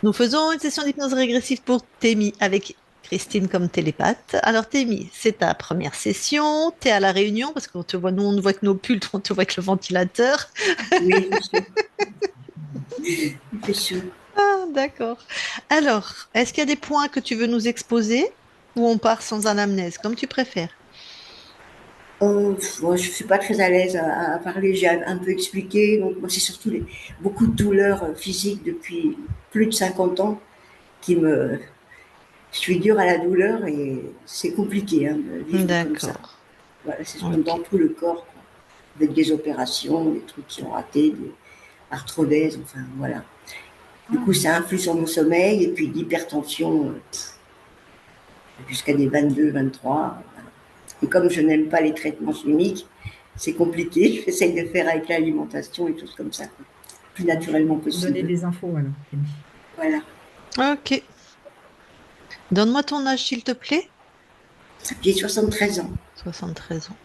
Nous faisons une session d'hypnose régressive pour Témi avec Christine comme télépathe. Alors Témi, c'est ta première session. Tu es à la réunion parce qu'on te voit, nous on ne voit que nos pulls, on te voit que le ventilateur. Oui, il fait chaud. Il fait chaud. Ah, d'accord. Alors, est-ce qu'il y a des points que tu veux nous exposer ou on part sans anamnèse, comme tu préfères? Moi, je ne suis pas très à l'aise à parler. J'ai un peu expliqué. Donc, moi, c'est surtout beaucoup de douleurs physiques depuis plus de 50 ans qui me. Je suis dure à la douleur et c'est compliqué de vivre comme ça. D'accord. Voilà, c'est dans Ok. tout le corps, quoi. Avec des opérations, des trucs qui ont raté, des arthrodèses, enfin voilà. Du coup, ça influe sur mon sommeil et puis l'hypertension jusqu'à des 22, 23. Et comme je n'aime pas les traitements chimiques, c'est compliqué. J'essaye de faire avec l'alimentation et tout comme ça, quoi. Plus naturellement Donner possible. des infos, alors, Camille. Voilà. Ok. Donne-moi ton âge, s'il te plaît. J'ai 73 ans. 73 ans.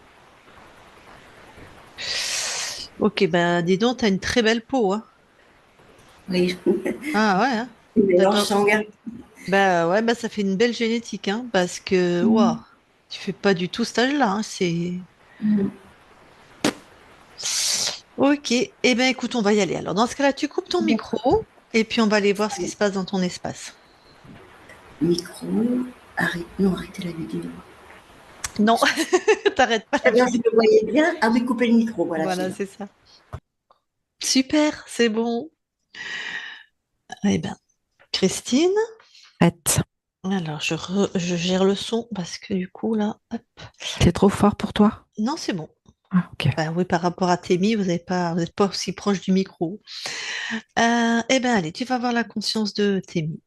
Ok, ben dis donc, t'as une très belle peau, hein. Oui. Ah ouais, hein. Une mélange D'accord. sanguin. Bah ouais, bah ça fait une belle génétique, hein, parce que waouh, tu fais pas du tout cet âge-là, hein, c'est. Ok, eh ben écoute, on va y aller. Alors dans ce cas-là, tu coupes ton D'accord. micro et puis on va aller voir ce qui se passe dans ton espace. Micro. Arrête. Non, arrêtez la vidéo. Non, t'arrêtes pas la Très bien, je vidéo. le voyais bien. Ah oui, couper le micro. Voilà, c'est Voilà, bien. c'est ça. Super, c'est bon. Eh ben, Christine. Prête. Alors je gère le son parce que du coup là, hop. C'est trop fort pour toi? Non, c'est bon. Ah, ok. Bah oui, par rapport à Témi, vous n'êtes pas aussi proche du micro. Eh ben allez, tu vas avoir la conscience de Témi.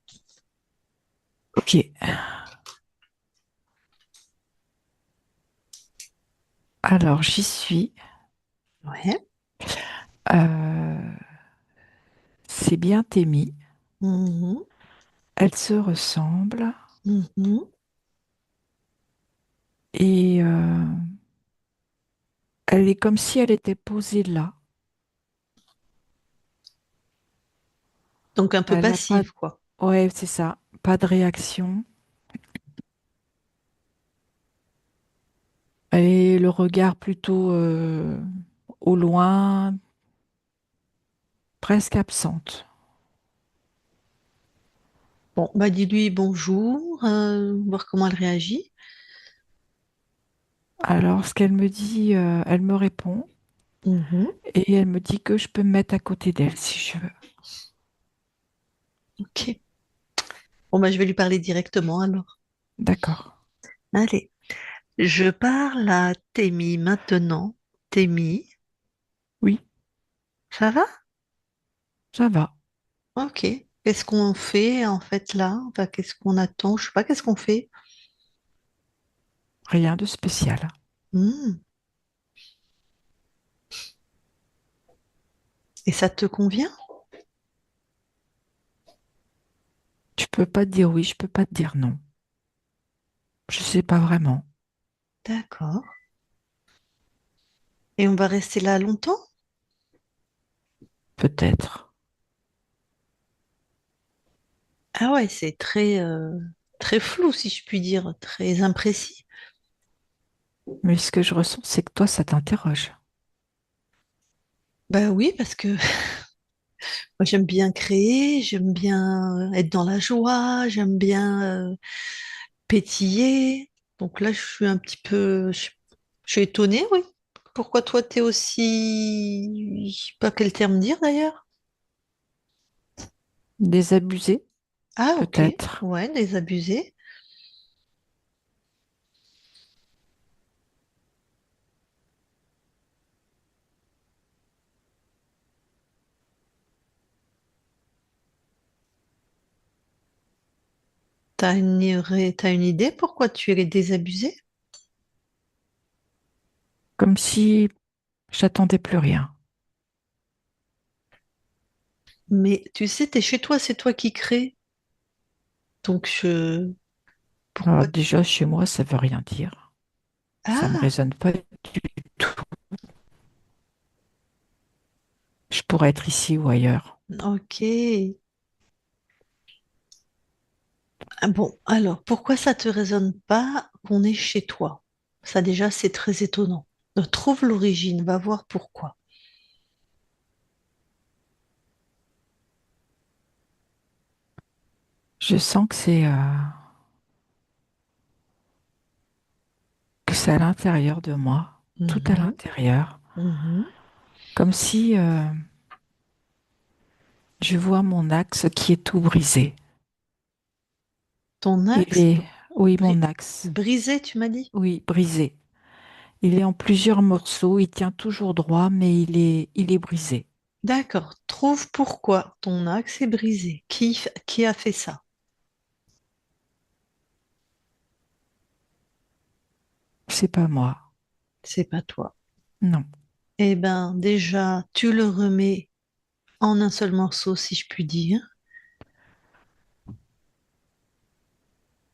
Ok. Alors, j'y suis. Ouais. Euh, c'est bien Témi. Mhm. Elles se ressemblent. Mhm. Et elle est comme si elle était posée là. Donc un peu Elle a pas. passive, quoi. Ouais, c'est ça. Pas de réaction. Et le regard plutôt au loin, presque absente. Bon, bah dis-lui bonjour, voir comment elle réagit. Alors, ce qu'elle me dit, elle me répond Mhm. et elle me dit que je peux me mettre à côté d'elle si je veux. Ok. Bon, bah je vais lui parler directement alors. D'accord. Allez, je parle à Témi maintenant. Témi, Oui, ça va? ça va. Ok. Qu'est-ce qu'on fait en fait là? Enfin, qu'est-ce qu'on attend? Je sais pas, qu'est-ce qu'on fait? Rien de spécial. Hmm. Et ça te convient? Tu peux pas te dire oui, je peux pas te dire non. Je sais pas vraiment. D'accord. Et on va rester là longtemps? Peut-être. Ah ouais, c'est très flou si je puis dire, très imprécis. Mais ce que je ressens, c'est que toi, ça t'interroge. Bah oui, parce que moi, j'aime bien créer, j'aime bien être dans la joie, j'aime bien pétiller. Donc là, je suis un petit peu, je suis étonnée, oui. Pourquoi toi, t'es aussi, je sais pas quel terme dire d'ailleurs? Désabusé, Ah, ok. peut-être. Ouais, désabusé. T'as une idée pourquoi tu es désabusé? Comme si j'attendais plus rien. Mais tu sais, t'es chez toi, c'est toi qui crée. Donc Alors, pourquoi? déjà, chez moi, ça veut rien dire. Ça me Ah, résonne pas du tout. Je pourrais être ici ou ailleurs. ok. Ah bon, alors, pourquoi ça te résonne pas qu'on est chez toi? Ça déjà, c'est très étonnant. Donc, trouve l'origine, va voir pourquoi. Je sens que c'est à l'intérieur de moi, tout à Mhm, l'intérieur, mhm. comme si je vois mon axe qui est tout brisé. Ton Il axe est, oui, mon bri- axe, brisé, tu m'as dit? oui, brisé. Il est en plusieurs morceaux, il tient toujours droit, mais il est brisé. D'accord. Trouve pourquoi ton axe est brisé. Qui a fait ça? C'est pas moi. C'est pas toi. Non. Eh ben, déjà, tu le remets en un seul morceau, si je puis dire.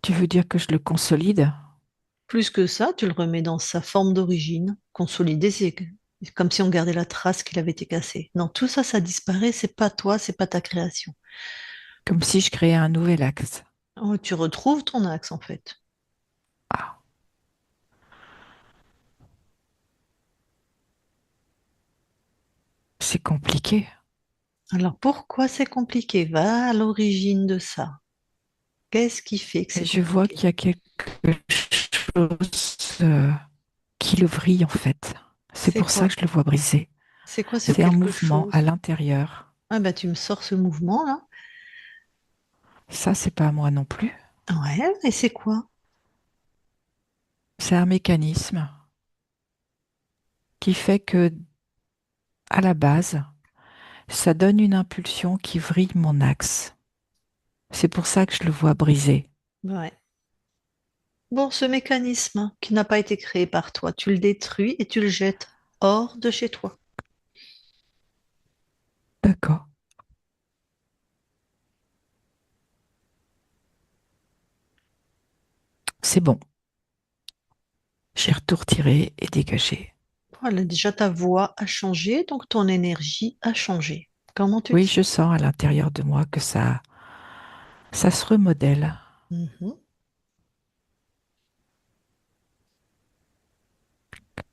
Tu veux dire que je le consolide? Plus que ça, tu le remets dans sa forme d'origine, consolidé, c'est comme si on gardait la trace qu'il avait été cassé. Non, tout ça, ça disparaît, c'est pas toi, c'est pas ta création. Comme si je créais un nouvel axe. Oh, tu retrouves ton axe, en fait. Ah, c'est compliqué. Alors, pourquoi c'est compliqué? Va à l'origine de ça. Qu'est-ce qui fait que Et c'est je vois compliqué? qu'il y a quelque chose qui le vrille en fait. C'est C'est pour ça quoi? que je le vois brisé. C'est quoi ce C'est un quelque mouvement à chose? l'intérieur. Ah bah tu me sors ce mouvement-là. Ça, c'est pas à moi non plus. Ouais, et c'est quoi? C'est un mécanisme qui fait que, à la base, ça donne une impulsion qui vrille mon axe. C'est pour ça que je le vois brisé. Ouais. Bon, ce mécanisme qui n'a pas été créé par toi, tu le détruis et tu le jettes hors de chez toi. D'accord. C'est bon. J'ai tout retiré et dégagé. Voilà, déjà ta voix a changé, donc ton énergie a changé. Comment tu te Oui, sens? je sens à l'intérieur de moi que ça se remodèle. Mhm.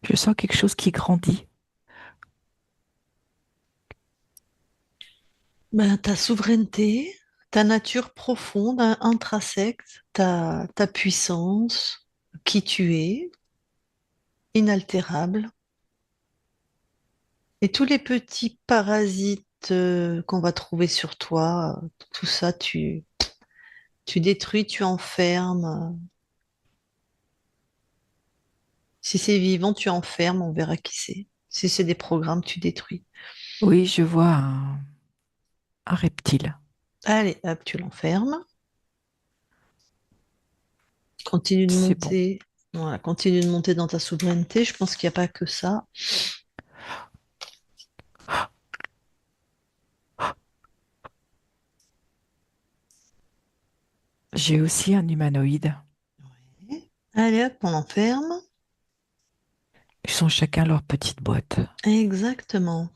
Je sens quelque chose qui grandit. Ben, ta souveraineté, ta nature profonde, intrinsèque, ta puissance, qui tu es, inaltérable. Et tous les petits parasites qu'on va trouver sur toi, tout ça, tu détruis, tu enfermes. Si c'est vivant, tu enfermes, on verra qui c'est. Si c'est des programmes, tu détruis. Oui, je vois un reptile. Allez, hop, tu l'enfermes. Continue de C'est bon. monter. Voilà, continue de monter dans ta souveraineté. Je pense qu'il n'y a pas que ça. J'ai aussi un humanoïde. Allez, hop, on l'enferme. Ils sont chacun leur petite boîte. Exactement.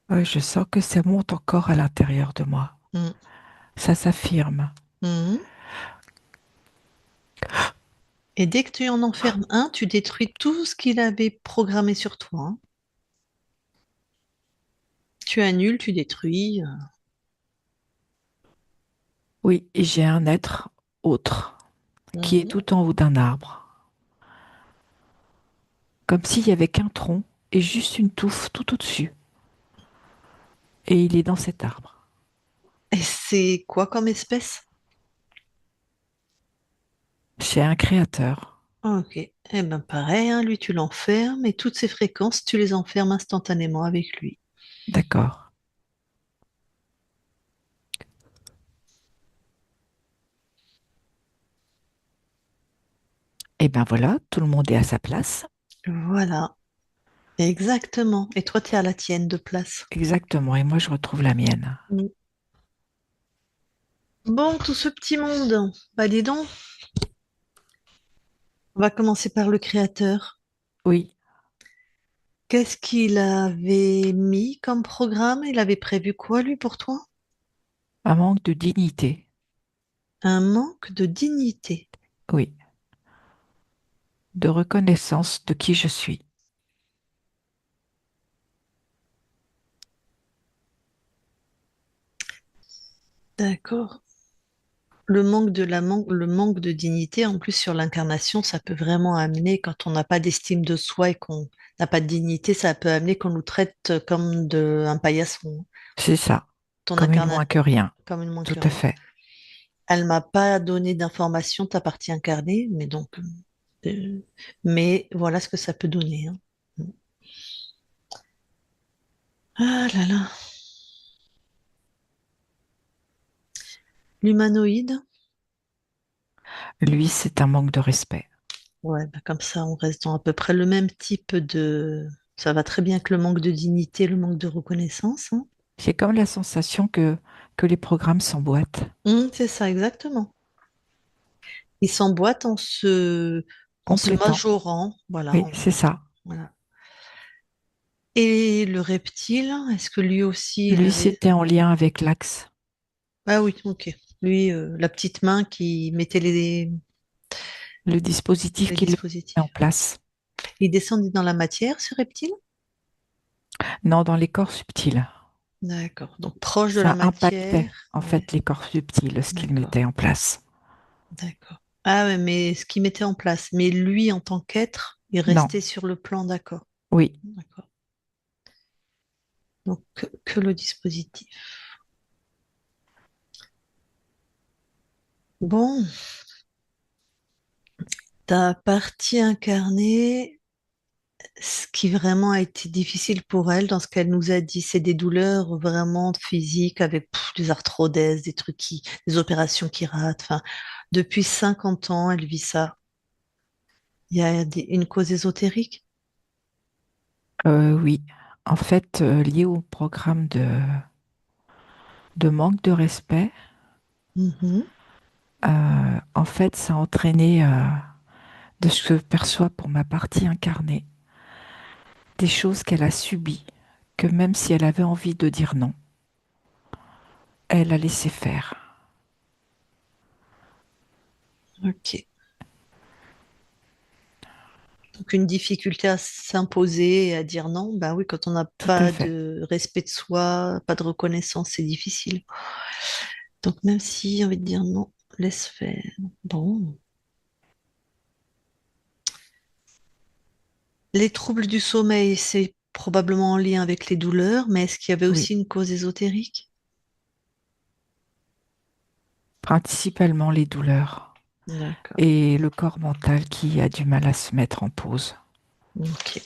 Ouais, je sens que ça monte encore à l'intérieur de moi. Mm. Ça s'affirme. Mhm. Et dès que tu en enfermes un, tu détruis tout ce qu'il avait programmé sur toi, hein. Tu annules, tu détruis. Oui, et j'ai un être autre qui est Mhm. tout en haut d'un arbre. Comme s'il y avait qu'un tronc et juste une touffe tout au-dessus. Et il est dans cet arbre. Et c'est quoi comme espèce? C'est un créateur. Ok. Eh ben pareil, hein, lui tu l'enfermes et toutes ses fréquences, tu les enfermes instantanément avec lui. D'accord. Et ben voilà, tout le monde est à sa place. Voilà, exactement. Et toi, tu es à la tienne de place. Exactement. Et moi, je retrouve la mienne. Mm. Bon, tout ce petit monde, bah dis donc, on va commencer par le créateur. Oui. Qu'est-ce qu'il avait mis comme programme? Il avait prévu quoi, lui, pour toi? Un manque de dignité. Un manque de dignité. Oui. De reconnaissance de qui je suis. D'accord. Le manque de dignité, en plus sur l'incarnation, ça peut vraiment amener, quand on n'a pas d'estime de soi et qu'on n'a pas de dignité, ça peut amener qu'on nous traite comme un paillasson. C'est ça. Ton Comme une incarnation, moins que rien. comme une moins Tout que à rien. fait. Elle m'a pas donné d'informations, ta partie incarnée, mais donc, euh, mais voilà ce que ça peut donner, hein. Ah là là. L'humanoïde, Lui, c'est un manque de respect. ouais, bah comme ça, on reste dans à peu près le même type de. Ça va très bien que le manque de dignité, le manque de reconnaissance, hein. J'ai comme la sensation que les programmes s'emboîtent C'est ça, exactement. Ils s'emboîtent en se complètement. majorant, voilà, Oui, c'est ça. voilà. Et le reptile, est-ce que lui aussi, il Lui, avait... c'était en lien avec l'axe, Ah oui, ok. Lui, la petite main qui mettait le dispositif les qu'il met en dispositifs. place. Il descendait dans la matière, ce reptile? Non, dans les corps subtils. D'accord. Donc proche de la Ça impactait, matière. en Ouais, fait, les corps subtils, ce qu'il d'accord, mettait en place. d'accord. Ah ouais, mais ce qu'il mettait en place. Mais lui, en tant qu'être, il Non, restait sur le plan, d'accord. oui, D'accord. Donc que le dispositif. Bon, ta partie incarnée, ce qui vraiment a été difficile pour elle dans ce qu'elle nous a dit, c'est des douleurs vraiment physiques avec des arthrodèses, des opérations qui ratent. Enfin, depuis 50 ans, elle vit ça. Il y a une cause ésotérique? oui. En fait, lié au programme de manque de respect, Mhm. en fait, ça a entraîné, de ce que je perçois pour ma partie incarnée, des choses qu'elle a subies, que même si elle avait envie de dire non, elle a laissé faire. Ok. Donc une difficulté à s'imposer et à dire non, bah oui, quand on n'a Tout à pas fait, de respect de soi, pas de reconnaissance, c'est difficile. Donc même si j'ai envie de dire non, laisse faire. Bon. Les troubles du sommeil, c'est probablement en lien avec les douleurs, mais est-ce qu'il y avait oui. aussi une cause ésotérique? Principalement les douleurs D'accord. et le corps mental qui a du mal à se mettre en pause. Ok.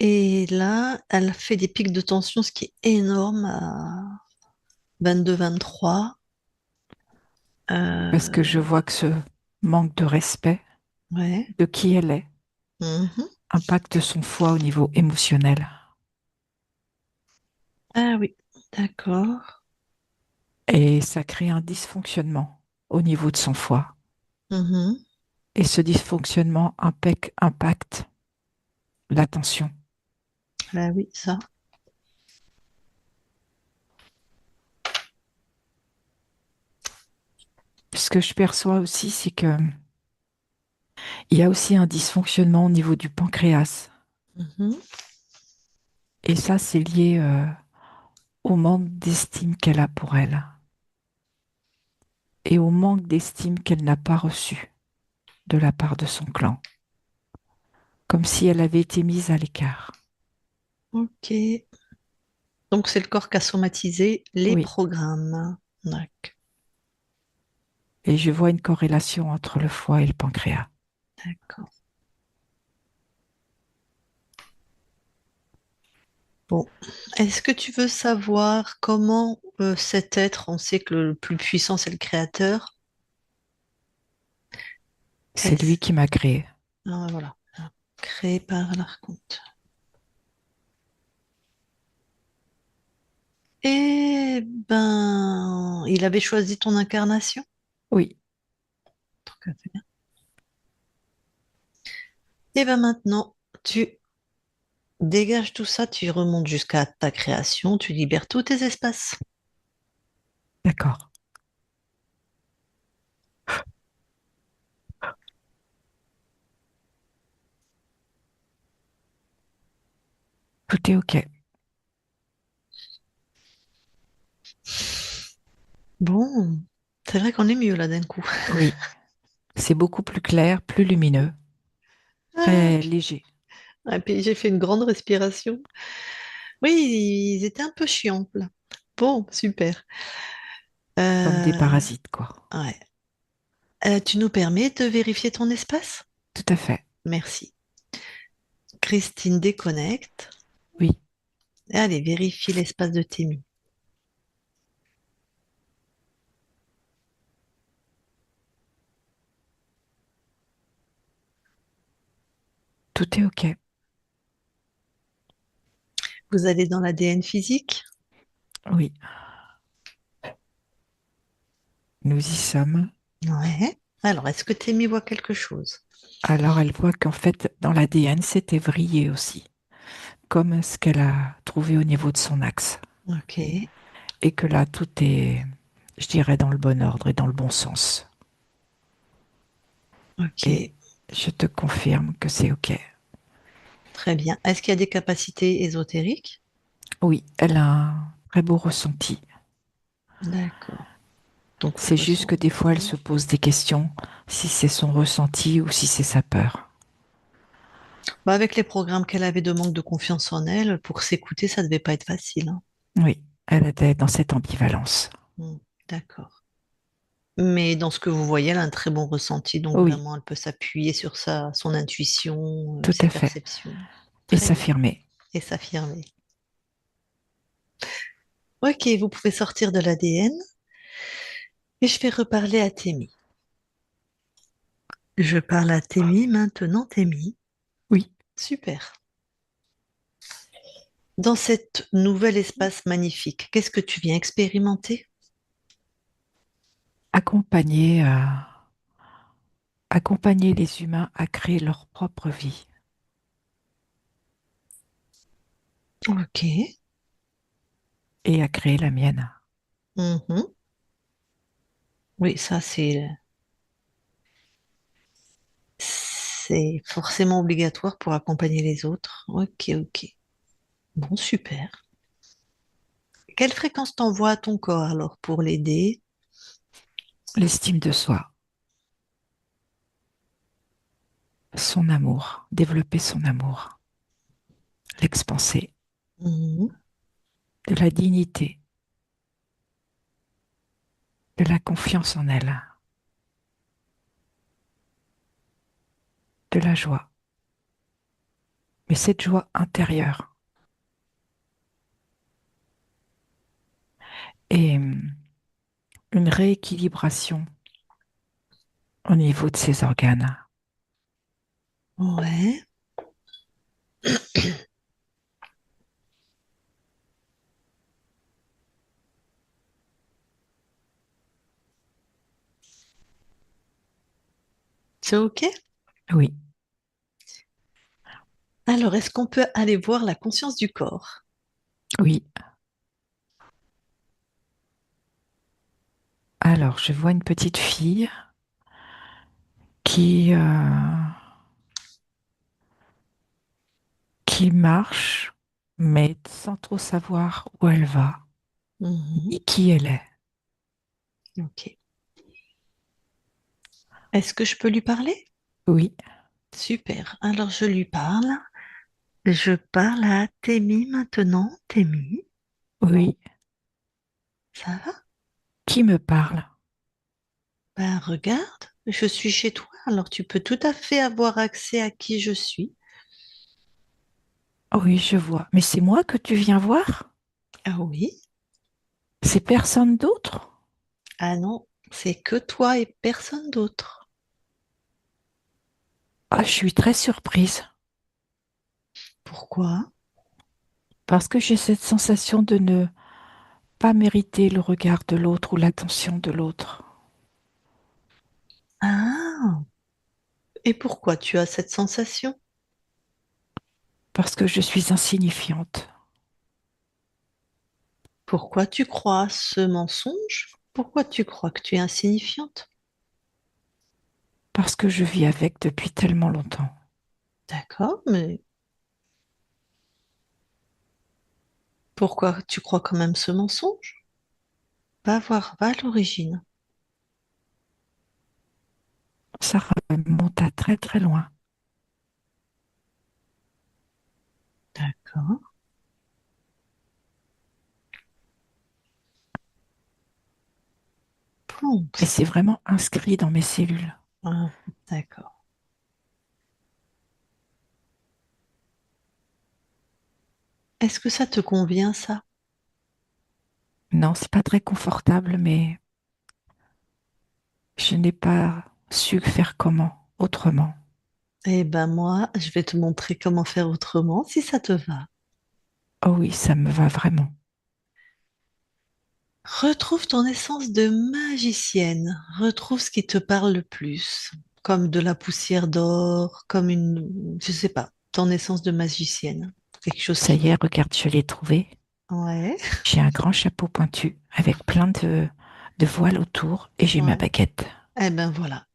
Et là, elle fait des pics de tension, ce qui est énorme à 22-23. Parce que Euh, je vois que ce manque de respect ouais. de qui elle est Mhm. impacte son foie au niveau émotionnel. Ah oui, d'accord. Et ça crée un dysfonctionnement au niveau de son foie. Mhm. Et ce dysfonctionnement impacte l'attention. Ah oui, ça. Ce que je perçois aussi, c'est que il y a aussi un dysfonctionnement au niveau du pancréas. Mhm. Et ça, c'est lié au manque d'estime qu'elle a pour elle et au manque d'estime qu'elle n'a pas reçu de la part de son clan, comme si elle avait été mise à l'écart. Ok. Donc c'est le corps qui a somatisé les Oui, programmes. D'accord. et je vois une corrélation entre le foie et le pancréas. D'accord. Bon. Est-ce que tu veux savoir comment cet être, on sait que le plus puissant, c'est le créateur. C'est lui Est-ce... qui m'a créé. Ah, voilà. Créé par l'archonte. Eh ben, il avait choisi ton incarnation. Oui, Donc, c'est bien. Et ben maintenant, tu Dégage tout ça, tu remontes jusqu'à ta création, tu libères tous tes espaces. D'accord. Tout est OK. Bon, c'est vrai qu'on est mieux là d'un coup. Oui, c'est beaucoup plus clair, plus lumineux, Ah, très léger, et puis j'ai fait une grande respiration. Oui, ils étaient un peu chiants là. Bon, super. comme des Euh, parasites, quoi. ouais. Tu nous permets de vérifier ton espace? Tout à fait. Merci. Christine déconnecte. Oui, Allez, vérifie l'espace de Témi. tout est OK. Vous allez dans l'ADN physique? Oui, nous y sommes. Ouais. Alors, est-ce que Témi voit quelque chose? Alors, elle voit qu'en fait, dans l'ADN, c'était vrillé aussi, comme ce qu'elle a trouvé au niveau de son axe. Ok, Et que là, tout est, je dirais, dans le bon ordre et dans le bon sens. Et ok, je te confirme que c'est OK. très bien. Est-ce qu'il y a des capacités ésotériques? Oui, elle a un très beau ressenti. D'accord. Donc, vous C'est juste que des fois, elle ressentez. se pose des questions, si c'est son ressenti ou si c'est sa peur. Bah, avec les programmes qu'elle avait de manque de confiance en elle, pour s'écouter, ça devait pas être facile, hein. Oui, elle était dans cette ambivalence. Hmm, d'accord. Mais dans ce que vous voyez, elle a un très bon ressenti, donc Oui, vraiment, elle peut s'appuyer sur son intuition, tout ses à fait. perceptions. Et Très bien. s'affirmer. Et s'affirmer. Ok, vous pouvez sortir de l'ADN et je vais reparler à Témi. Je parle à Témi maintenant, Témi. Oui, Super. Dans cet nouvel espace magnifique, qu'est-ce que tu viens expérimenter? accompagner, accompagner les humains à créer leur propre vie Ok. et à créer la mienne. Mhm. Oui, ça c'est forcément obligatoire pour accompagner les autres. Ok, ok. Bon, super. Quelle fréquence t'envoie à ton corps alors pour l'aider? L'estime de soi, son amour, développer son amour, l'expanser, Mhm. de la dignité, de la confiance en elle, de la joie. Mais cette joie intérieure et une rééquilibration au niveau de ses organes. Ouais, c'est ok. Oui, Alors, est-ce qu'on peut aller voir la conscience du corps? oui. Alors, je vois une petite fille qui marche, mais sans trop savoir où elle va Mhm. et qui elle est. Ok. Est-ce que je peux lui parler? Oui, Super. Alors, je lui parle. Je parle à Témi maintenant. Témi, oui. ça va? Qui me parle? Ben, regarde, je suis chez toi, alors tu peux tout à fait avoir accès à qui je suis. Oui, je vois. Mais c'est moi que tu viens voir? Ah oui? C'est personne d'autre? Ah non, c'est que toi et personne d'autre. Ah, je suis très surprise Pourquoi? parce que j'ai cette sensation de ne pas mériter le regard de l'autre ou l'attention de l'autre. Ah, et pourquoi tu as cette sensation? Parce que je suis insignifiante. Pourquoi tu crois ce mensonge? Pourquoi tu crois que tu es insignifiante? Parce que je vis avec depuis tellement longtemps. D'accord, mais pourquoi tu crois quand même ce mensonge? Va voir, va à l'origine. Ça remonte à très très loin. D'accord. Bon, Et c'est vraiment inscrit dans mes cellules. ah, d'accord. Est-ce que ça te convient, ça? Non, c'est pas très confortable, mais je n'ai pas su faire comment, autrement. Eh ben moi, je vais te montrer comment faire autrement, si ça te va. Oh oui, ça me va vraiment. Retrouve ton essence de magicienne. Retrouve ce qui te parle le plus. Comme de la poussière d'or, comme une, je sais pas, ton essence de magicienne. Quelque chose Ça qui... y est, regarde, je l'ai trouvé. Ouais, J'ai un grand chapeau pointu avec plein de voiles autour et j'ai ma ouais. baguette. Eh ben voilà.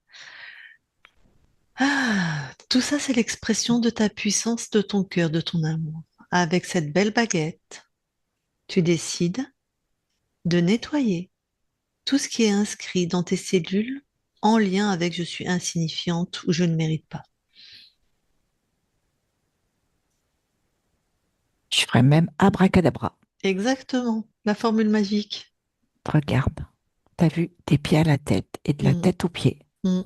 Ah, tout ça, c'est l'expression de ta puissance, de ton cœur, de ton amour. Avec cette belle baguette, tu décides de nettoyer tout ce qui est inscrit dans tes cellules en lien avec je suis insignifiante ou je ne mérite pas. Je ferais même abracadabra. Exactement, la formule magique. Regarde, t'as vu des pieds à la tête et de la Mm, tête aux pieds. mm,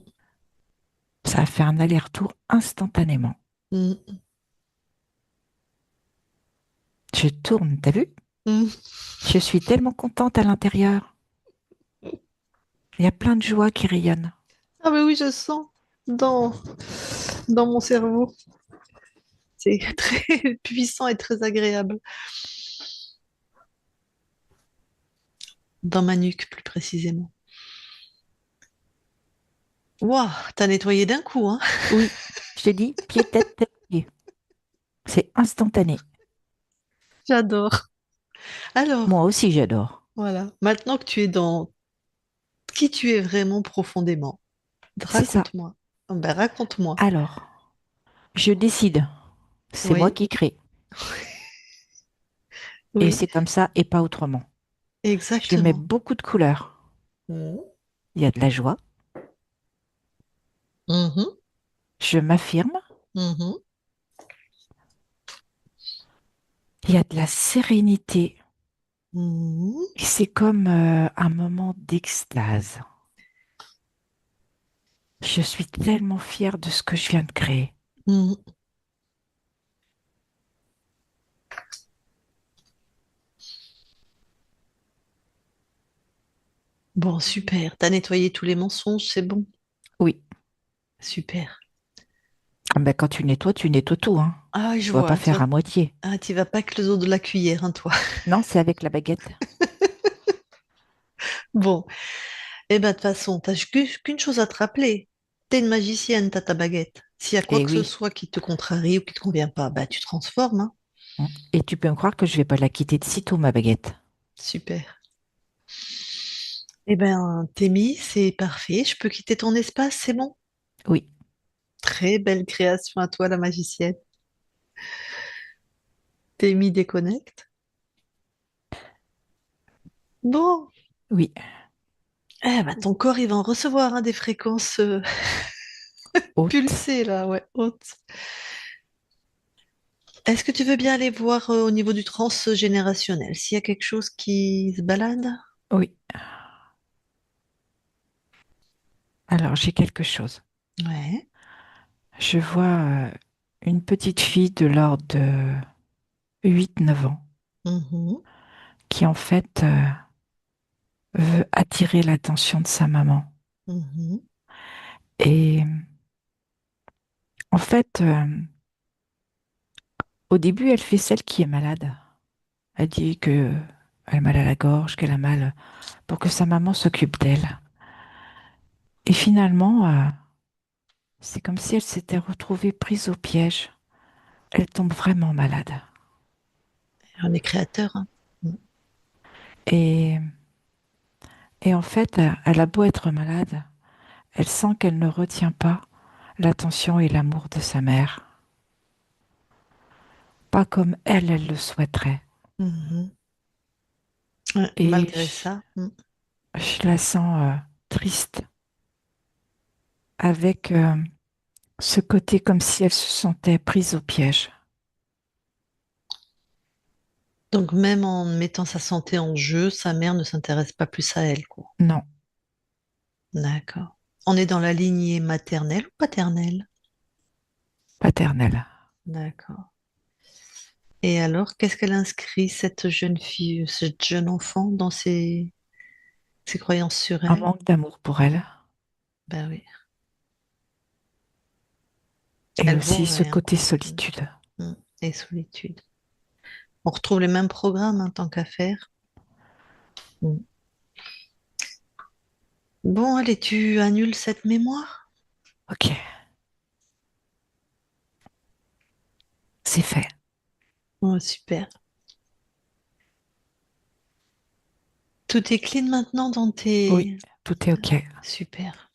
Ça a fait un aller-retour instantanément. mm, Je tourne, t'as vu? mm. Je suis tellement contente à l'intérieur. Il y a plein de joie qui rayonne. Ah mais oui, je sens dans, dans mon cerveau. C'est très puissant et très agréable. Dans ma nuque, plus précisément. Waouh, t'as nettoyé d'un coup, hein? Oui, je te dis, pied, tête, tête, pied. C'est instantané. J'adore. Alors, Moi aussi, j'adore. voilà. Maintenant que tu es dans qui tu es vraiment profondément, C'est ça. raconte-moi. Ah ben, raconte-moi. Alors, je décide. C'est moi Oui, qui crée. Et oui, c'est comme ça et pas autrement. Je mets exactement. beaucoup de couleurs. Mhm, Il y a de la joie. mhm, Je m'affirme. mhm, Il y a de la sérénité. mhm, Et c'est comme un moment d'extase. Je suis tellement fière de ce que je viens de créer. mhm. Bon, super. T'as nettoyé tous les mensonges, c'est bon. Oui. Super. Ah ben, quand tu nettoies tout, hein. Ah, je Tu vas pas vois. faire à moitié. Tu vas pas que le dos de la cuillère, hein, toi. Non, c'est avec la baguette. Bon, eh ben, de toute façon, t'as qu'une chose à te rappeler. T'es une magicienne, t'as ta baguette. S'il y a quoi Et que ce oui. soit qui te contrarie ou qui te convient pas, bah, tu transformes, hein. Et tu peux me croire que je vais pas la quitter de sitôt, ma baguette. Super. Eh ben, t'es mis, c'est parfait. Je peux quitter ton espace, c'est bon? Oui, Très belle création à toi, la magicienne. T'es mis déconnecte. Bon, oui. eh ben, ton corps, il va en recevoir hein, des fréquences Haute. pulsées, là, ouais, hautes. Est-ce que tu veux bien aller voir au niveau du transgénérationnel, s'il y a quelque chose qui se balade? Oui. Alors, j'ai quelque chose. Ouais. Je vois une petite fille de l'ordre de 8 9 ans Mhm, qui, en fait, veut attirer l'attention de sa maman. mhm, Et en fait, au début, elle fait celle qui est malade. Elle dit que elle a mal à la gorge, qu'elle a mal pour que sa maman s'occupe d'elle. Et finalement, c'est comme si elle s'était retrouvée prise au piège Elle tombe vraiment malade. On est créateur, hein. Mm. Et, et en fait, elle a beau être malade, elle sent qu'elle ne retient pas l'attention et l'amour de sa mère. Pas comme elle le souhaiterait. Mhm. Ouais, Et malgré ça. Mm. je la sens triste, avec ce côté comme si elle se sentait prise au piège. Donc même en mettant sa santé en jeu, sa mère ne s'intéresse pas plus à elle, quoi. Non, D'accord. On est dans la lignée maternelle ou paternelle? paternelle. D'accord. Et alors, qu'est-ce qu'elle inscrit, cette jeune fille, cette jeune enfant, dans ses croyances sur Un elle? manque d'amour pour elle. Ben oui, Et elle vaut aussi ce rien. côté Mm, solitude. mm. Et solitude. On retrouve les mêmes programmes, hein, tant qu'à faire. Mm. Bon, allez, tu annules cette mémoire? Ok, c'est fait. Oh, super. Tout est clean maintenant dans Oui, tes... tout est ok. Super.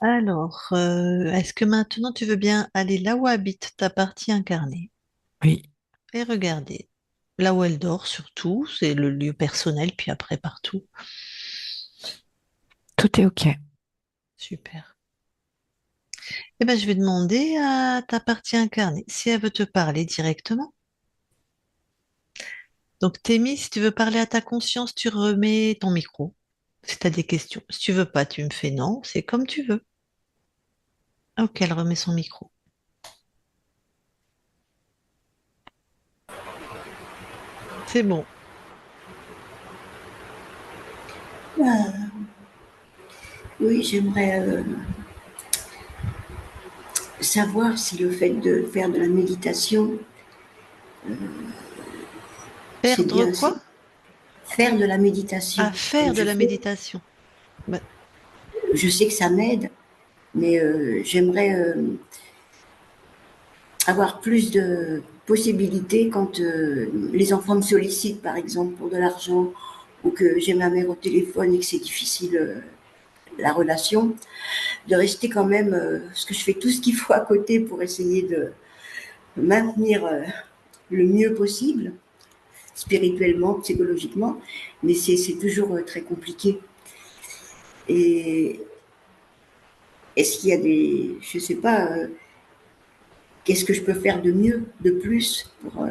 Alors, est-ce que maintenant tu veux bien aller là où habite ta partie incarnée Oui, et regarder là où elle dort surtout, c'est le lieu personnel, puis après partout. tout est ok. Super. Eh ben, je vais demander à ta partie incarnée si elle veut te parler directement. Donc, Témi, si tu veux parler à ta conscience, tu remets ton micro. Si tu as des questions. Si tu veux pas, tu me fais non, c'est comme tu veux. Ok, elle remet son micro. C'est bon. Ah, oui, j'aimerais savoir si le fait de faire de la méditation, c'est Perdre bien. quoi? Faire de la méditation, À faire comme de je la fais. méditation. Bah, Je sais que ça m'aide, mais j'aimerais avoir plus de possibilités quand les enfants me sollicitent, par exemple, pour de l'argent, ou que j'ai ma mère au téléphone et que c'est difficile la relation, de rester quand même, parce que je fais tout ce qu'il faut à côté pour essayer de maintenir le mieux possible, spirituellement, psychologiquement, mais c'est toujours très compliqué. Et est-ce qu'il y a des, je sais pas, qu'est-ce que je peux faire de mieux, de plus pour,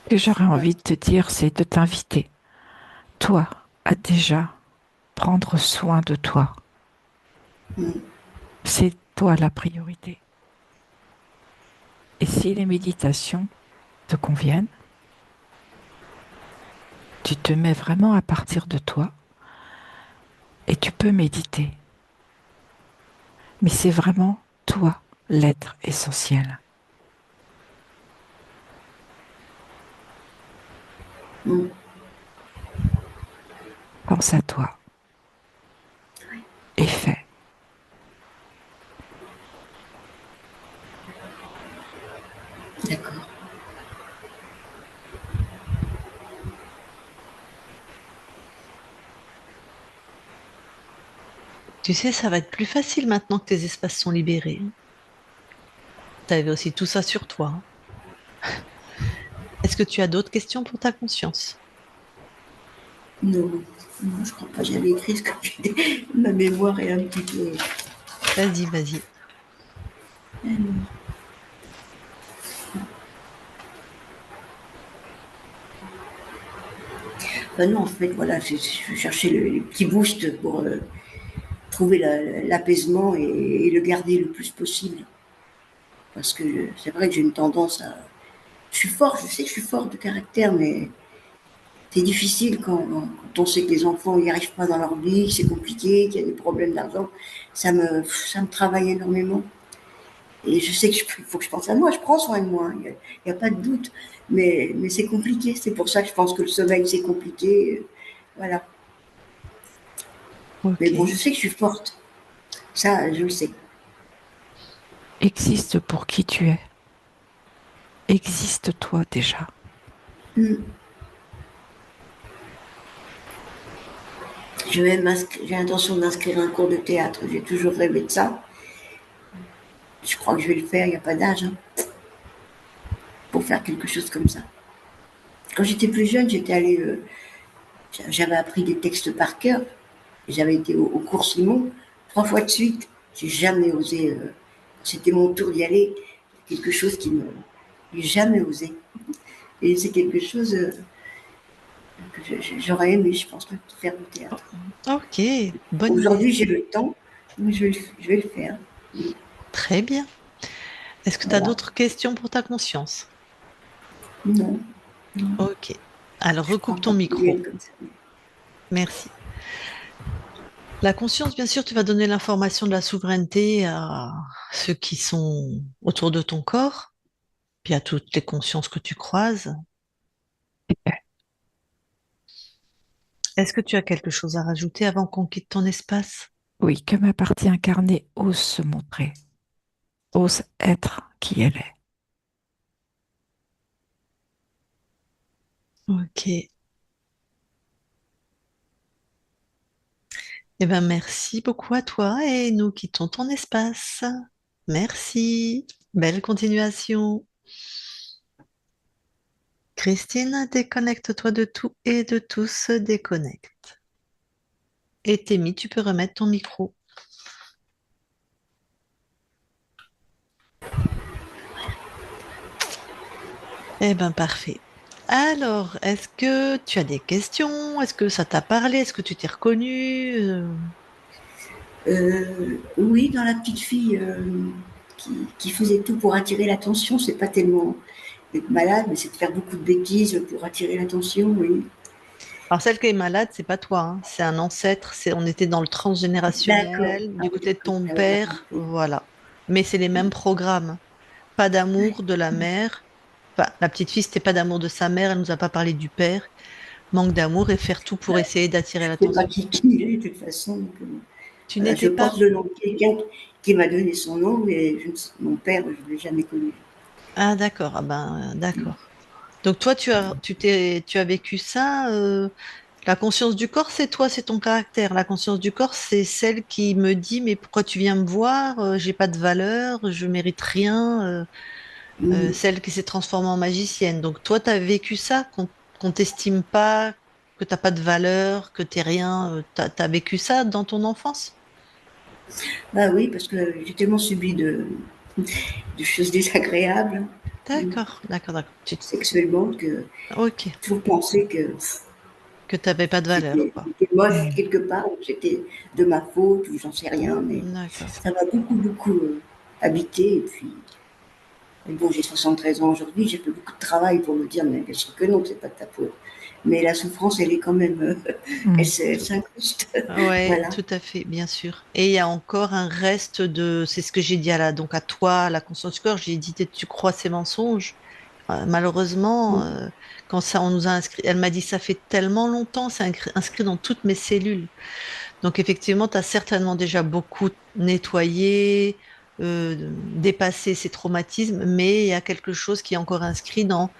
Ce que j'aurais voilà. envie de te dire, c'est de t'inviter, toi, à déjà prendre soin de toi. Mm. C'est toi la priorité. Et si les méditations te conviennent, tu te mets vraiment à partir de toi et tu peux méditer. Mais c'est vraiment toi l'être essentiel. Mm. Pense à toi et fais. D'accord. tu sais, ça va être plus facile maintenant que tes espaces sont libérés. Tu avais aussi tout ça sur toi, hein. Est-ce que tu as d'autres questions pour ta conscience? Non, non, je crois pas. J'avais écrit ce que j'ai. Ma mémoire est un petit peu. Vas-y, vas-y. Enfin, non, en fait, voilà, je cherchais les petits boosts pour trouver l'apaisement et le garder le plus possible. Parce que c'est vrai que j'ai une tendance à. Je suis forte, je sais que je suis forte de caractère, mais c'est difficile quand on sait que les enfants n'y arrivent pas dans leur vie, que c'est compliqué, qu'il y a des problèmes d'argent. Ça me travaille énormément. Et je sais qu'il faut que je pense à moi, je prends soin de moi, il n'y a pas de doute. Mais c'est compliqué, c'est pour ça que je pense que le sommeil c'est compliqué. Voilà. Mais bon, je Ok. sais que je suis forte, ça je le sais. existe pour qui tu es. Existe-toi déjà. Mm. J'ai l'intention d'inscrire un cours de théâtre. J'ai toujours rêvé de ça. Je crois que je vais le faire, il n'y a pas d'âge hein, pour faire quelque chose comme ça. Quand j'étais plus jeune, j'avais appris des textes par cœur. J'avais été au cours Simon 3 fois de suite. J'ai jamais osé. C'était mon tour d'y aller. Quelque chose qui me. J'ai jamais osé. Et c'est quelque chose que j'aurais aimé, je pense, faire du théâtre. Ok, bonne idée. Aujourd'hui, j'ai le temps, mais je vais le faire. Très bien. Est-ce que tu as Voilà. d'autres questions pour ta conscience? Non, non, Ok. Alors, je crois recoupe pas ton qu'ils viennent micro. comme ça. Merci. La conscience, bien sûr, tu vas donner l'information de la souveraineté à ceux qui sont autour de ton corps, puis à toutes les consciences que tu croises. Est-ce que tu as quelque chose à rajouter avant qu'on quitte ton espace? Oui, que ma partie incarnée ose se montrer, ose être qui elle est. Ok. Eh bien, merci beaucoup à toi et nous quittons ton espace. Merci. Belle continuation. Christine, déconnecte-toi de tout et de tous, déconnecte. Et Témi, tu peux remettre ton micro. Eh bien, parfait. Alors, est-ce que tu as des questions? Est-ce que ça t'a parlé? Est-ce que tu t'es reconnu? Oui, dans la petite fille qui faisait tout pour attirer l'attention, c'est pas tellement être malade, mais c'est de faire beaucoup de bêtises pour attirer l'attention, oui. Alors, celle qui est malade, c'est pas toi, hein. C'est un ancêtre. On était dans le D'accord. transgénérationnel Ah du oui, côté de d'accord, ton j'avais bien père. compris. Voilà. Mais c'est les mêmes programmes. Pas d'amour de la mère. Enfin, la petite fille, c'était pas d'amour de sa mère. Elle nous a pas parlé du père. Manque d'amour et faire tout pour essayer d'attirer Je ne sais pas l'attention. qui il est de toute façon. Donc, Tu voilà, je n'étais pas. porte le nom de quelqu'un qui m'a donné son nom, mais mon père, je ne l'ai jamais connu. Ah, d'accord. Ah ben, d'accord. Donc toi, tu as vécu ça. La conscience du corps, c'est toi, c'est ton caractère. La conscience du corps, c'est celle qui me dit, mais pourquoi tu viens me voir? J'ai pas de valeur, je mérite rien. Mm. Celle qui s'est transformée en magicienne. Donc toi, tu as vécu ça, qu'on t'estime pas, que t'as pas de valeur, que t'es rien. T'as vécu ça dans ton enfance? Bah oui, parce que j'ai tellement subi de choses désagréables D'accord, d'accord, d'accord. sexuellement que Ok, j'ai toujours pensé que que t'avais pas de valeur, quoi. j'étais moche Hmm. quelque part, ou c'était de ma faute, ou j'en sais rien, mais D'accord. ça m'a beaucoup, beaucoup habité. Et puis, bon, j'ai 73 ans aujourd'hui, j'ai fait beaucoup de travail pour me dire, mais bien sûr que non, c'est pas de ta faute. Mais la souffrance, elle est quand même, Hmm. elle s'incruste. Ouais, Voilà. tout à fait, bien sûr. Et il y a encore un reste de, c'est ce que j'ai dit donc à toi, à la conscience du corps, j'ai dit, tu crois ces mensonges. Malheureusement, quand ça, on nous a inscrit, elle m'a dit, ça fait tellement longtemps, c'est inscrit dans toutes mes cellules. Donc effectivement, tu as certainement déjà beaucoup nettoyé, dépassé ces traumatismes, mais il y a quelque chose qui est encore inscrit dans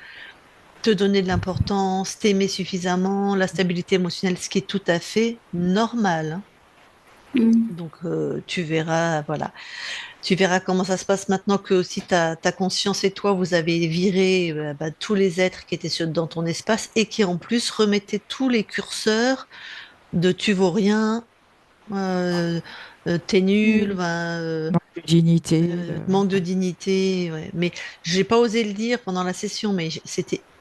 te donner de l'importance, t'aimer suffisamment, la stabilité émotionnelle, ce qui est tout à fait normal, hein. Mm. Donc tu verras, voilà, tu verras comment ça se passe maintenant que aussi ta conscience et toi, vous avez viré tous les êtres qui étaient dans ton espace et qui en plus remettaient tous les curseurs de tu vaux rien, euh, t'es nul, Mm. ben, Manque de dignité. manque de dignité. Ouais. Mais j'ai pas osé le dire pendant la session, mais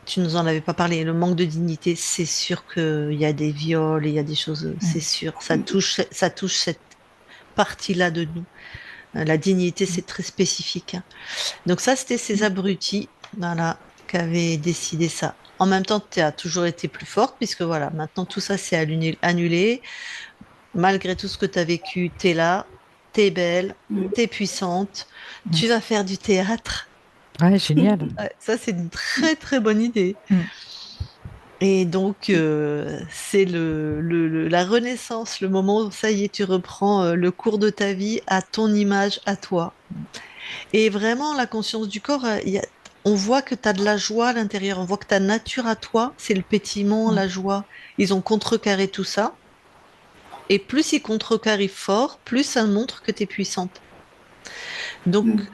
tu nous en avais pas parlé. Le manque de dignité, c'est sûr qu'il y a des viols, et il y a des choses, c'est Hmm. sûr. Ça touche cette partie-là de nous. La dignité, c'est très spécifique, hein. Donc ça, c'était ces abrutis, voilà, qui avaient décidé ça. En même temps, tu as toujours été plus forte, puisque voilà, maintenant tout ça c'est annulé. Malgré tout ce que tu as vécu, tu es là, tu es belle, Mm. tu es puissante, Hmm. tu vas faire du théâtre. Ouais, génial. Ouais, ça, c'est une très très bonne idée. Hmm. Et donc, c'est la renaissance, le moment où ça y est, tu reprends le cours de ta vie à ton image, à toi. Et vraiment, la conscience du corps, on voit que tu as de la joie à l'intérieur. On voit que ta nature à toi, c'est le pétillement, Mm. la joie. Ils ont contrecarré tout ça. Et plus ils contrecarrent fort, plus ça montre que tu es puissante. Donc, Mm.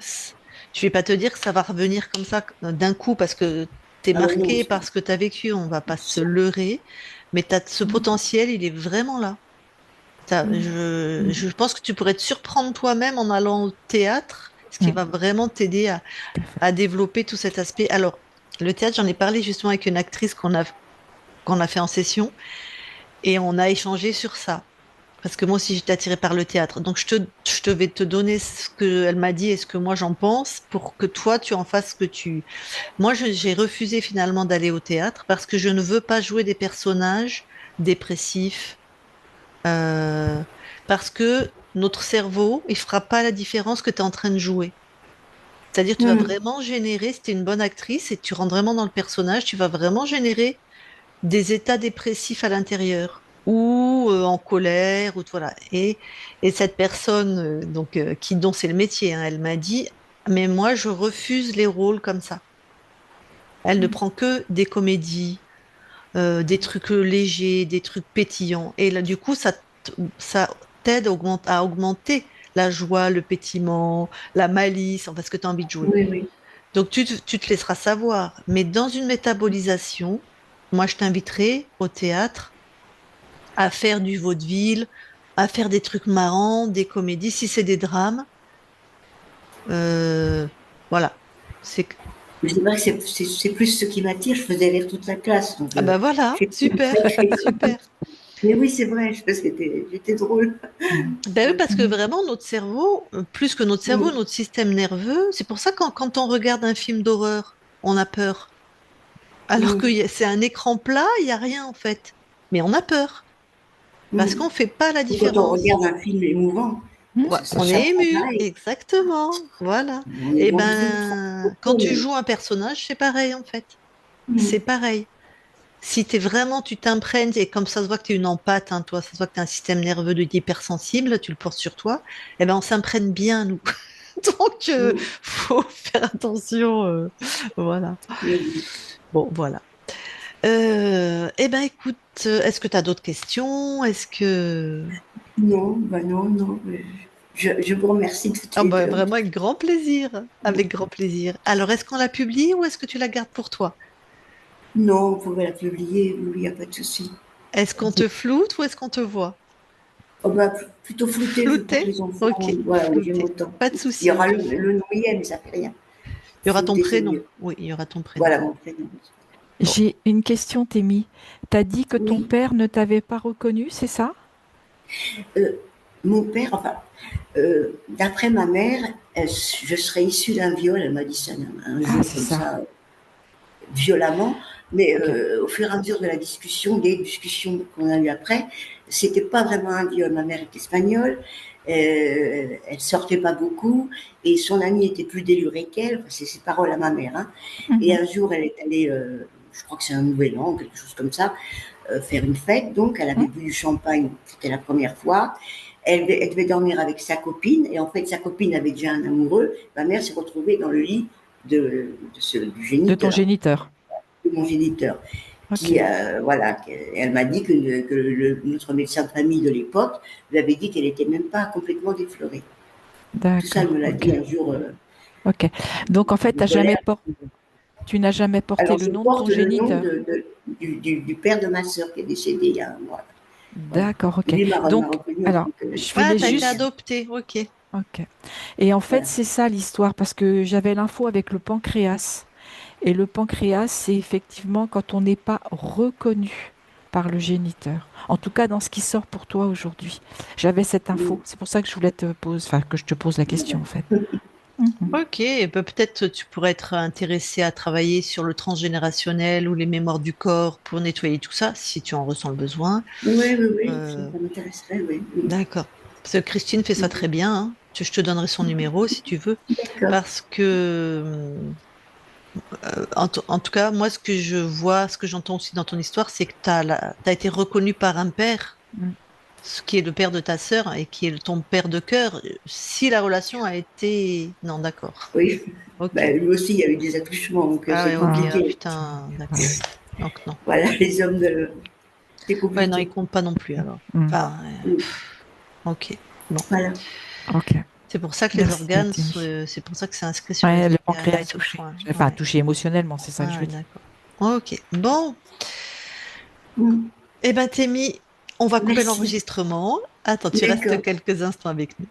je vais pas te dire que ça va revenir comme ça d'un coup parce que tu es Ah ben non, marqué par ce que tu as vécu. On va pas se leurrer. Mais ce Mm. potentiel, il est vraiment là. Mm. Je pense que tu pourrais te surprendre toi-même en allant au théâtre, ce qui Mm. va vraiment t'aider Tout à fait. à développer tout cet aspect. Alors, le théâtre, j'en ai parlé justement avec une actrice qu'on a fait en session et on a échangé sur ça. Parce que moi aussi, j'étais attirée par le théâtre. Donc, je te vais te donner ce qu'elle m'a dit et ce que moi j'en pense pour que toi, tu en fasses ce que tu... Moi, j'ai refusé finalement d'aller au théâtre parce que je ne veux pas jouer des personnages dépressifs, euh, parce que notre cerveau, il fera pas la différence que tu es en train de jouer. C'est-à-dire, tu vas Mm. vraiment générer, si tu es une bonne actrice et tu rentres vraiment dans le personnage, tu vas vraiment générer des états dépressifs à l'intérieur ou en colère ou voilà. Et cette personne dont c'est le métier, hein, elle m'a dit, mais moi je refuse les rôles comme ça. Elle ne prend que des comédies, des trucs légers, des trucs pétillants. Et là, du coup, ça t'aide à augmenter la joie, le pétillement, la malice, enfin, ce que tu as envie de jouer. Oui, oui. Donc, tu te laisseras savoir. Mais dans une métabolisation, moi, je t'inviterai au théâtre à faire du vaudeville, à faire des trucs marrants, des comédies. Si c'est des drames, euh, voilà. C'est... Mais c'est vrai que c'est plus ce qui m'attire. Je faisais rire toute la classe. Donc, Ah ben voilà, j'ai une super, sacrée- super. Mais oui, c'est vrai, j'étais drôle. Mm. Ben oui, parce que Mm. vraiment, notre cerveau, plus que notre cerveau, Mm. notre système nerveux, c'est pour ça que quand on regarde un film d'horreur, on a peur. Alors que Mm. c'est un écran plat, il n'y a rien en fait. Mais on a peur, parce Mm. qu'on ne fait pas la Ou quand on différence. regarde un film émouvant, Mm. Ouais, ça on ça est prend ému, pareil. exactement. Voilà. On est Et dans le truc ben, quand tu profond. joues un personnage, c'est pareil en fait. C'est Mm. pareil. Si t'es vraiment, tu t'imprègnes, et comme ça se voit que tu es une empathe, hein, toi, ça se voit que tu as un système nerveux de hypersensible, tu le portes sur toi, et ben on s'imprègne bien, nous. Donc, Mm. faut faire attention. Voilà. Mm. Bon, voilà. Eh ben, écoute, est-ce que tu as d'autres questions? Est-ce que... Non, bah non, non. Je vous remercie toutes Ah les ben, deux. vraiment, avec grand plaisir. Avec grand plaisir. Alors, est-ce qu'on la publie ou est-ce que tu la gardes pour toi? Non, vous pouvez la publier, oui, il n'y a pas de souci. Est-ce qu'on te floute ou est-ce qu'on te voit? Oh bah, plutôt flouté, pour que Flouté? les enfants, Ok, voilà, j'aime flouté. autant. Pas de Il y souci, on aura te le floute. noyer, mais ça fait rien. Il y aura ton Flouté, c'est prénom. mieux. Oui, il y aura ton prénom. Voilà mon prénom. Bon. J'ai une question, Témi. T'as dit que ton Oui, père ne t'avait pas reconnu, c'est ça? euh, mon père, enfin, d'après ma mère, je serais issue d'un viol, elle m'a dit ça un Ah, jour c'est comme ça. ça, violemment, mais Ok. au fur et à mesure de la discussion, des discussions qu'on a eues après, c'était pas vraiment un viol. Ma mère est espagnole, elle sortait pas beaucoup, et son ami était plus déluré qu'elle, enfin, c'est ses paroles à ma mère, hein. Et Mhm. un jour, elle est allée, je crois que c'est un nouvel an, quelque chose comme ça, faire une fête, donc elle avait Mhm. bu du champagne, c'était la première fois. Elle devait dormir avec sa copine, et en fait, sa copine avait déjà un amoureux. Ma mère s'est retrouvée dans le lit du De ton géniteur, géniteur. de mon géniteur, Ok. qui, voilà, elle m'a dit que notre médecin de famille de l'époque lui avait dit qu'elle n'était même pas complètement déflorée. Tout ça, elle D'accord. me l'a Ok. dit un jour Ok. Donc en fait, de colère. tu n'as jamais porté Alors, le je nom de ton porte le nom géniteur. du père de ma sœur qui est décédé il y a un mois. Voilà. D'accord. Ok. Lui m'a Donc, reconnu en alors, tant que je Ah, voulais t'as été fille. juste. adopté. Ok. Ok. Et en fait, Voilà. c'est ça l'histoire, parce que j'avais l'info avec le pancréas. Et le pancréas, c'est effectivement quand on n'est pas reconnu par le géniteur. En tout cas, dans ce qui sort pour toi aujourd'hui. J'avais cette info. Mm. C'est pour ça que je voulais te poser, enfin, que je te pose la question, Voilà. en fait. Mhm. Ok. Et ben, peut-être tu pourrais être intéressé à travailler sur le transgénérationnel ou les mémoires du corps pour nettoyer tout ça, si tu en ressens le besoin. Oui, oui, oui, Euh, ça m'intéresserait, oui. Mm. d'accord. Parce que Christine fait ça très Mm. bien, hein. Je te donnerai son numéro si tu veux. D'accord. Parce que en tout cas, moi, ce que je vois, ce que j'entends aussi dans ton histoire, c'est que t'as été reconnu par un père. Mm. ce qui est le père de ta sœur et qui est ton père de cœur, si la relation a été... Non, d'accord. Oui, Ok. ben, lui aussi, il y a eu des accouchements, donc Ah c'est ouais, ok. Ah compliqué. putain, Ouais. d'accord. Donc non. Voilà, les hommes c'est Ouais, non, il compliqué. compte pas non plus alors. Mm. Enfin, Mm. ok. Bon. Voilà. Ok. C'est pour ça que les Merci, organes, Nathalie. c'est pour ça que c'est inscrit sur les Ouais, le organes, pancréas est ce touché. foin. Enfin, Ouais. touché émotionnellement, c'est ça que je Ah, veux ouais, dire. d'accord. Ok. Bon. Mm. Eh ben, Témi, on va couper Merci. l'enregistrement. Attends, tu restes D'accord. quelques instants avec nous.